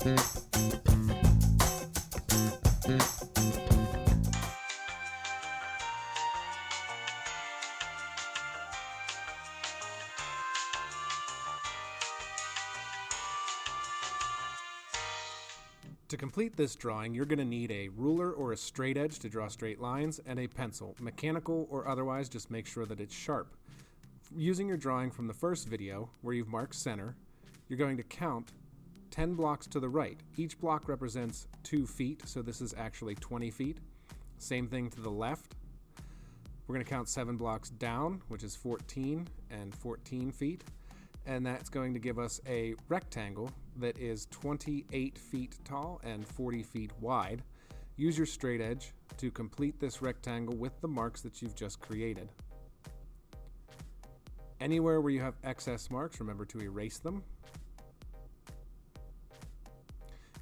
To complete this drawing, you're going to need a ruler or a straight edge to draw straight lines, and a pencil. Mechanical or otherwise, just make sure that it's sharp. Using your drawing from the first video, where you've marked center, you're going to count 10 blocks to the right. Each block represents 2 feet, so this is actually 20 feet. Same thing to the left. We're going to count 7 blocks down, which is 14 and 14 feet. And that's going to give us a rectangle that is 28 feet tall and 40 feet wide. Use your straight edge to complete this rectangle with the marks that you've just created. Anywhere where you have excess marks, remember to erase them.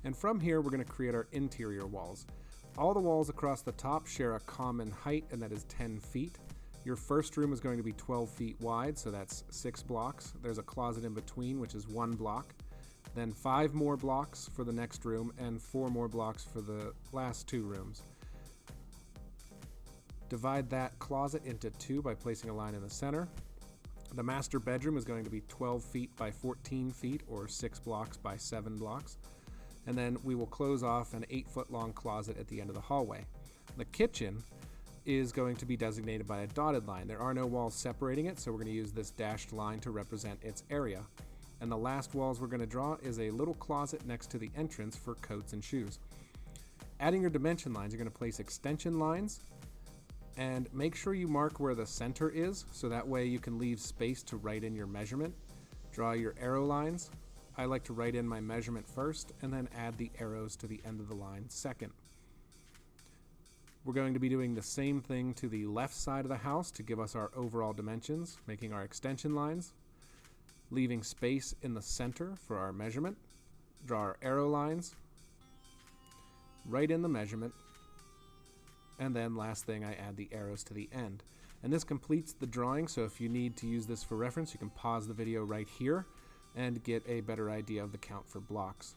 And from here, we're going to create our interior walls. All the walls across the top share a common height, and that is 10 feet. Your first room is going to be 12 feet wide, so that's 6 blocks. There's a closet in between, which is 1 block. Then 5 more blocks for the next room, and 4 more blocks for the last 2 rooms. Divide that closet into 2 by placing a line in the center. The master bedroom is going to be 12 feet by 14 feet, or 6 blocks by 7 blocks. And then we will close off an 8-foot long closet at the end of the hallway. The kitchen is going to be designated by a dotted line. There are no walls separating it, so we're going to use this dashed line to represent its area. And the last walls we're going to draw is a little closet next to the entrance for coats and shoes. Adding your dimension lines, you're going to place extension lines, and make sure you mark where the center is, so that way you can leave space to write in your measurement. Draw your arrow lines. I like to write in my measurement first, and then add the arrows to the end of the line second. We're going to be doing the same thing to the left side of the house to give us our overall dimensions, making our extension lines, leaving space in the center for our measurement, draw our arrow lines, write in the measurement, and then last thing, I add the arrows to the end. And this completes the drawing, so if you need to use this for reference, you can pause the video right here and get a better idea of the count for blocks.